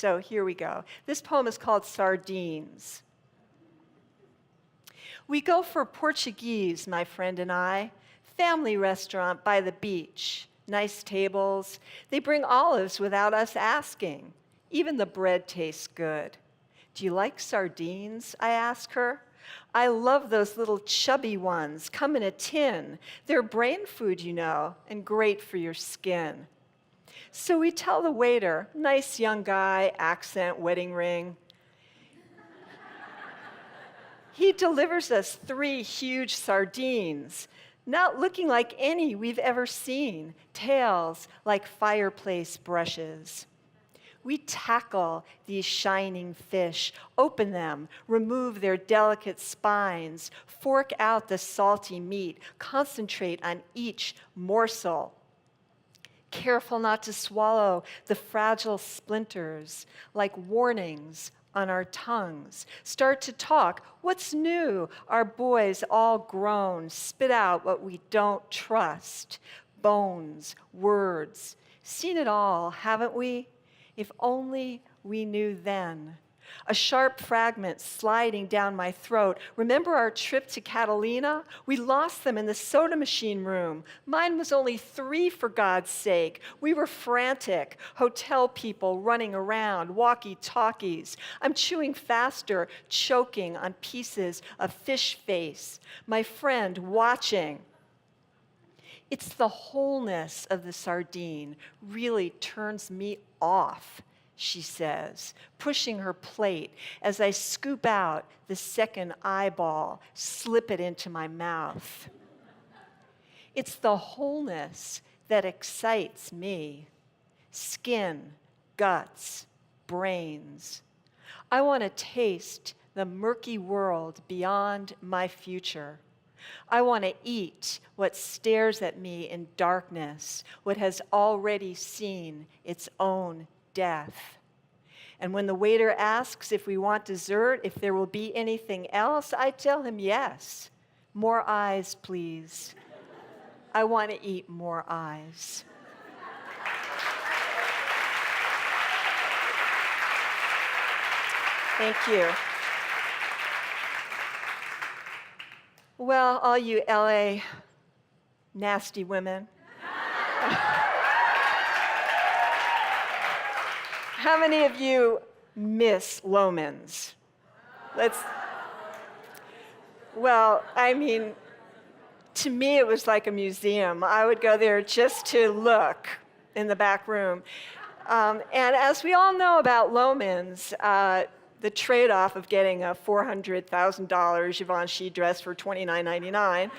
So here we go. This poem is called Sardines. We go for Portuguese, my friend and I, family restaurant by the beach, nice tables. They bring olives without us asking. Even the bread tastes good. Do you like sardines? I ask her. I love those little chubby ones, come in a tin. They're brain food, you know, and great for your skin. So we tell the waiter, nice young guy, accent, wedding ring. He delivers us 3 huge sardines, not looking like any we've ever seen, tails like fireplace brushes. We tackle these shining fish, open them, remove their delicate spines, fork out the salty meat, concentrate on each morsel. Careful not to swallow the fragile splinters like warnings on our tongues. Start to talk. What's new? Our boys, all grown, spit out what we don't trust. Bones, words. Seen it all, haven't we? If only we knew then. A sharp fragment sliding down my throat. Remember our trip to Catalina? We lost them in the soda machine room. Mine was only 3, for God's sake. We were frantic. Hotel people running around, walkie-talkies. I'm chewing faster, choking on pieces of fish face. My friend watching. It's the wholeness of the sardine really turns me off, she says, pushing her plate as I scoop out the second eyeball, slip it into my mouth. It's the wholeness that excites me. Skin, guts, brains. I want to taste the murky world beyond my future. I want to eat what stares at me in darkness, what has already seen its own death. And when the waiter asks if we want dessert, if there will be anything else, I tell him yes. More eyes, please. I want to eat more eyes. Thank you. Well, all you LA nasty women. How many of you miss Loehmann's? Well, I mean, to me it was like a museum. I would go there just to look in the back room. And as we all know about Loehmann's, the trade-off of getting a $400,000 Givenchy dress for $29.99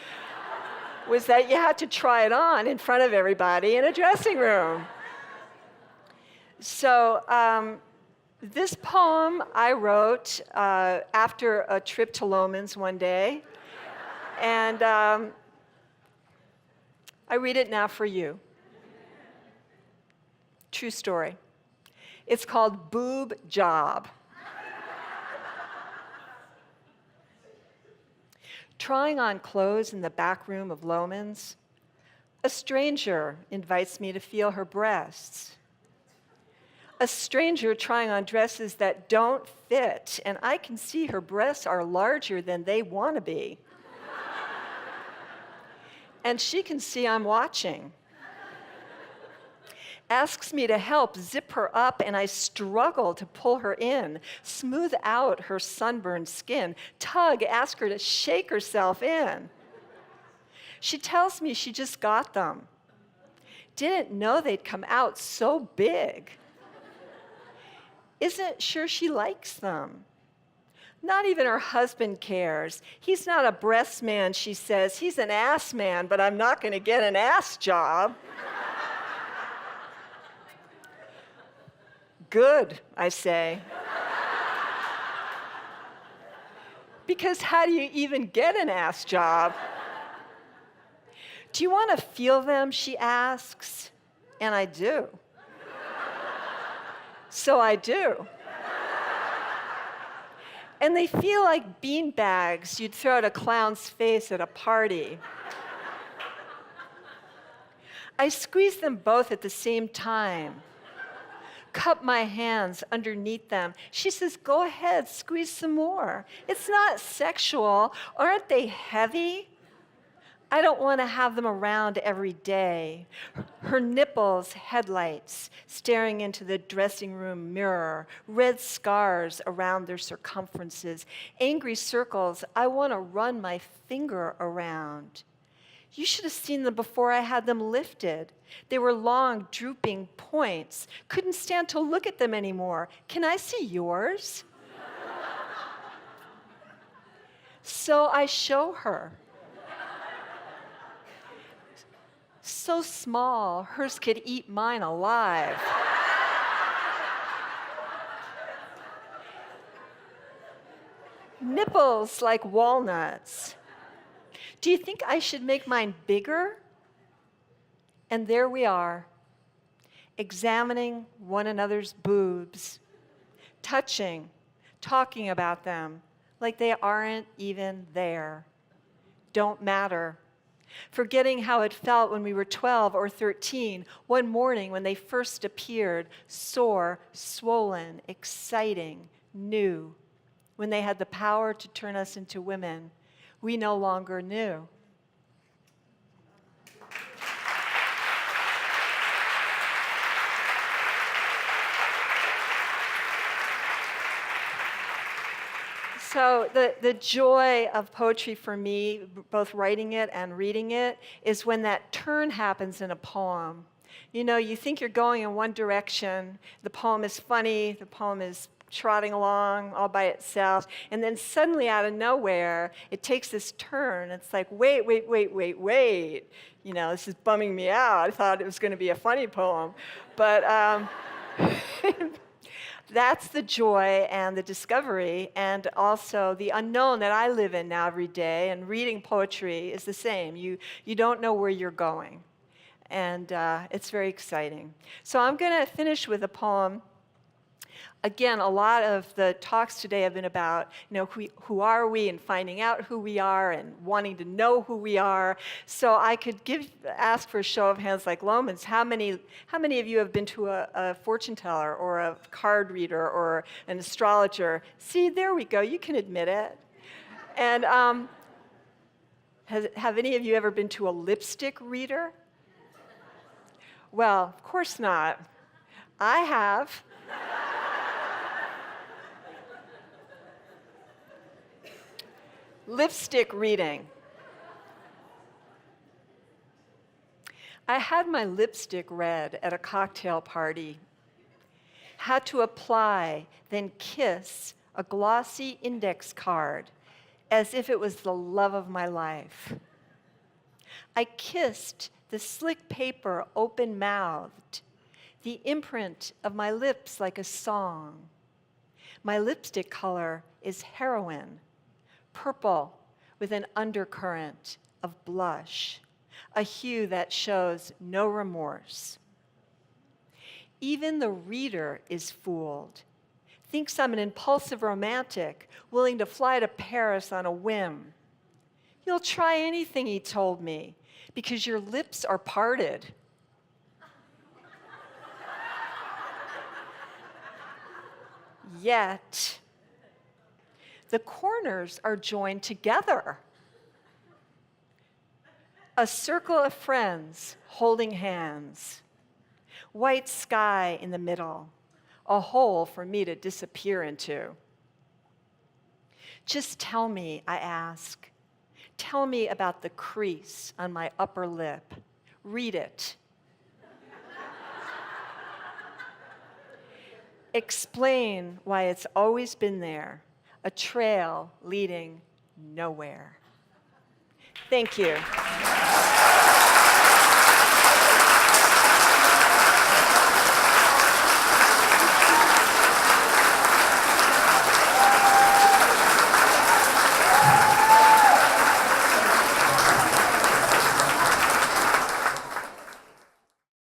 was that you had to try it on in front of everybody in a dressing room. So this poem I wrote after a trip to Loehmann's one day, and I read it now for you. True story. It's called Boob Job. Trying on clothes in the back room of Loehmann's, a stranger invites me to feel her breasts. A stranger trying on dresses that don't fit, and I can see her breasts are larger than they want to be. And she can see I'm watching. Asks me to help zip her up, and I struggle to pull her in, smooth out her sunburned skin, tug, ask her to shake herself in. She tells me she just got them. Didn't know they'd come out so big. Isn't sure she likes them. Not even her husband cares. He's not a breast man, she says. He's an ass man, but I'm not going to get an ass job. Good, I say. Because how do you even get an ass job? Do you want to feel them, she asks. And I do. So I do. And they feel like bean bags you'd throw at a clown's face at a party. I squeeze them both at the same time. cup my hands underneath them. She says, go ahead, squeeze some more. It's not sexual. Aren't they heavy? I don't want to have them around every day. Her nipples, headlights, staring into the dressing room mirror, red scars around their circumferences, angry circles I want to run my finger around. You should have seen them before I had them lifted. They were long, drooping points. Couldn't stand to look at them anymore. Can I see yours? So I show her. So small, hers could eat mine alive. Nipples like walnuts. Do you think I should make mine bigger? And there we are, examining one another's boobs, touching, talking about them like they aren't even there. Don't matter. Forgetting how it felt when we were 12 or 13, one morning when they first appeared, sore, swollen, exciting, new. When they had the power to turn us into women, we no longer knew. So the joy of poetry for me, both writing it and reading it, is when that turn happens in a poem. You know, you think you're going in one direction, the poem is funny, the poem is trotting along all by itself, and then suddenly out of nowhere, it takes this turn. It's like, wait. You know, this is bumming me out. I thought it was going to be a funny poem. But that's the joy and the discovery, and also the unknown that I live in now every day, and reading poetry is the same. You don't know where you're going, and it's very exciting. So I'm going to finish with a poem. Again, a lot of the talks today have been about, you know, who are we, and finding out who we are, and wanting to know who we are. So I could ask for a show of hands like Lohman's. How many of you have been to a fortune teller or a card reader or an astrologer? See, there we go. You can admit it. And have any of you ever been to a lipstick reader? Well, of course not. I have. Lipstick reading. I had my lipstick read at a cocktail party. Had to apply, then kiss a glossy index card as if it was the love of my life. I kissed the slick paper open-mouthed, the imprint of my lips like a song. My lipstick color is heroin, purple with an undercurrent of blush, a hue that shows no remorse. Even the reader is fooled, thinks I'm an impulsive romantic, willing to fly to Paris on a whim. You'll try anything, he told me, because your lips are parted. Yet, the corners are joined together. A circle of friends holding hands. White sky in the middle, a hole for me to disappear into. Just tell me, I ask. Tell me about the crease on my upper lip. Read it. Explain why it's always been there. A trail leading nowhere. Thank you.